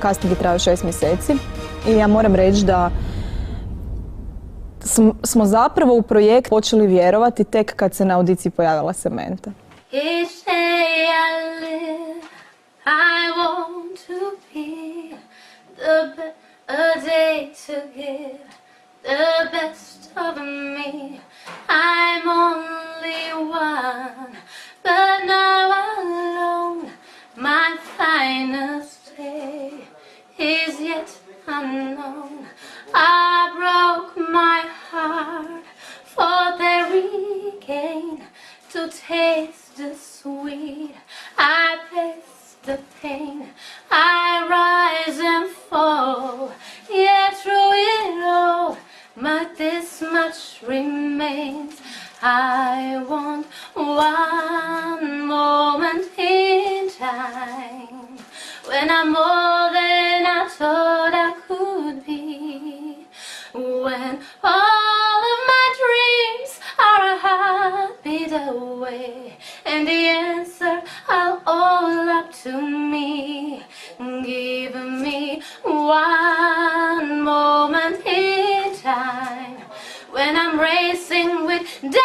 Casting je trajao 6 mjeseci i ja moram reći da smo zapravo u projekt počeli vjerovati tek kad se na audiciji pojavila Sementa. Each day I live, I want to be a day to give the best of me. I'm only one, but now alone. My finest day is yet unknown. I broke my heart for the regain. To taste the sweet, I taste the pain. I rise and fall, yet through it all, but this much remains. I want one moment in time, when I'm more than I thought I could be, when all of my dreams are a heartbeat away, and the answer are all up to me. Give me one moment in time, when I'm racing with destiny.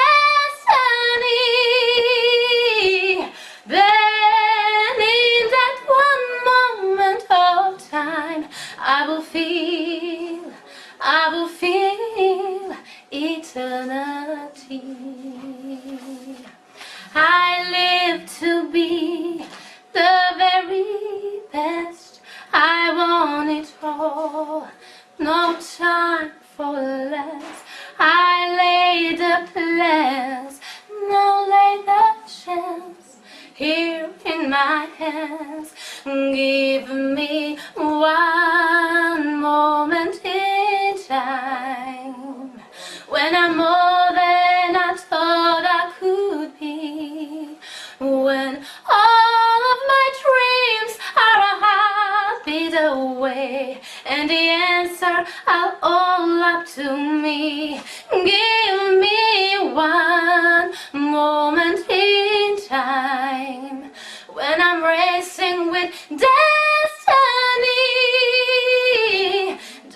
Then in that one moment of time, I will feel eternity. I live to be the very best. I want it all, no time for less. I lay the plans, now lay the chance here in my hands. Give me one moment in time, when I'm more than I thought I could be, when all of my dreams are a heartbeat away, and the answer are all up to me. Give me one moment in time, when I'm racing with destiny.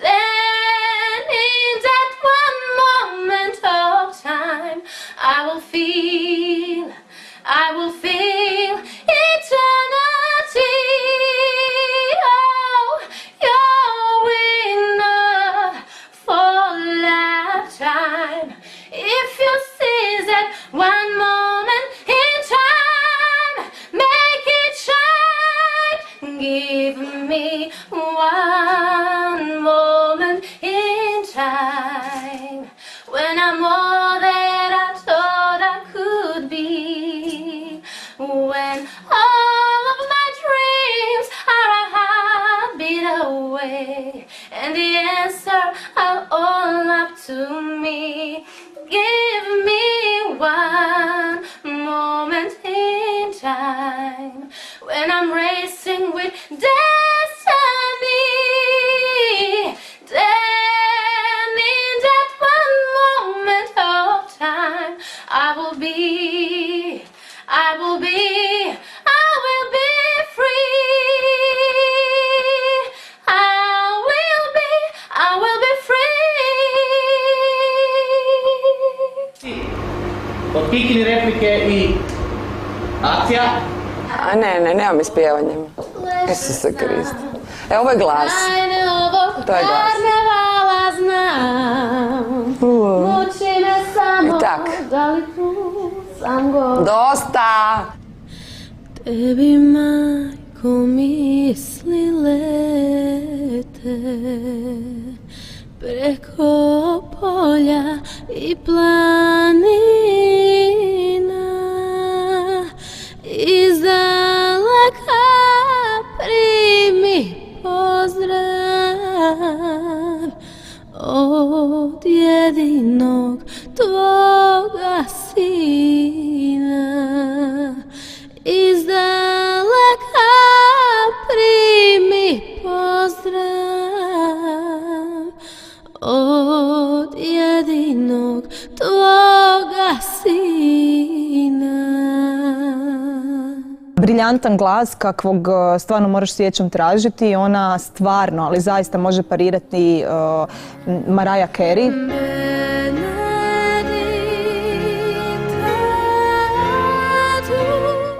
Then in that one moment of time, I will feel eternity. Oh, you're winner for lifetime. If you seize that one moment in time, make it shine. Give me one moment in time, when I'm more than I thought I could be, when all of my dreams are a heartbeat away, and the answer are all up to me. Give me one moment in time, when I'm racing with destiny. Then in that one moment of time, I will be free. I will be free. Od Kikini replike I akcija. A ne, nemam ispijevanjem. Isuse Kriste. E, ovo je glas. To je glas. I tak. Dosta! Tebi, majko, misli lete preko polja I planina, iz daleka primi pozdrav od jedinog tvoga sina. Iz daleka primi pozdrav od jedinog tvoga sina. briljantan glas kakvog stvarno moraš sjećom tražiti. Ona stvarno, ali zaista može parirati Mariah Carey.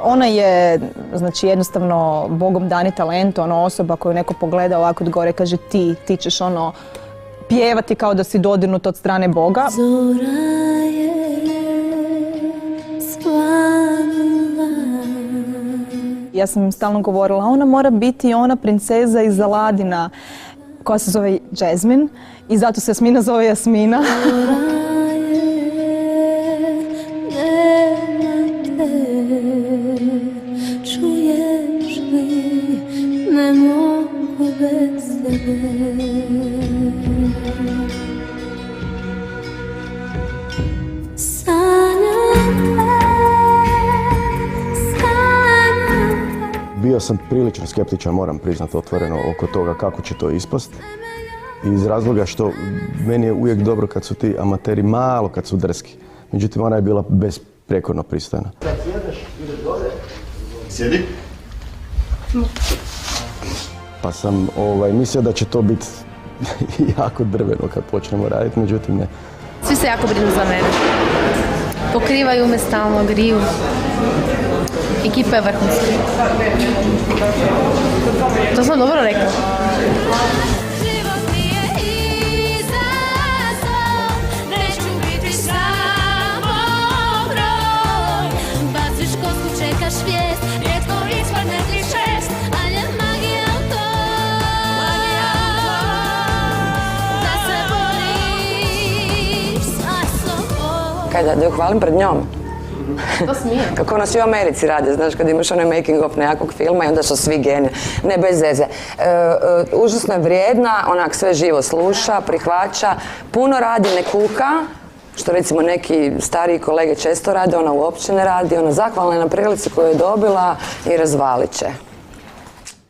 Ona je, znači, jednostavno Bogom dani talent, ono, osoba koju neko pogleda ovako od gore, kaže ti ćeš ono pjevati kao da si dodirnut od strane Boga. Ja sam im stalno govorila, ona mora biti ona princeza iz Aladina koja se zove Jasmine i zato se Jasmina zove Jasmina. Bio sam prilično skeptičan, moram priznati otvoreno, oko toga kako će to ispast. Iz razloga što meni je uvijek dobro kad su ti amateri malo kad su drski. Međutim, ona je bila besprijekorno pristojna. Kad sjedeš, ideš dole. Sjedi. Pa sam mislio da će to biti jako drveno kad počnemo raditi, međutim ne. Svi se jako brinu za mene. Pokrivaju me stalno, griju. Ekipa je vrhunska. To sam dobro rekla. Kaj da ju hvalim pred njom? To smije. Kako ono svi u Americi rade, znaš, kad imaš onaj making of nekakvog filma i onda su svi geni. Ne, bez veze. Užasno je vrijedna, onak sve živo sluša, prihvaća, puno radi, ne kuka, što recimo neki stariji kolege često rade, ona uopće ne radi, ona zahvalna je na prilici koju je dobila i razvalit će.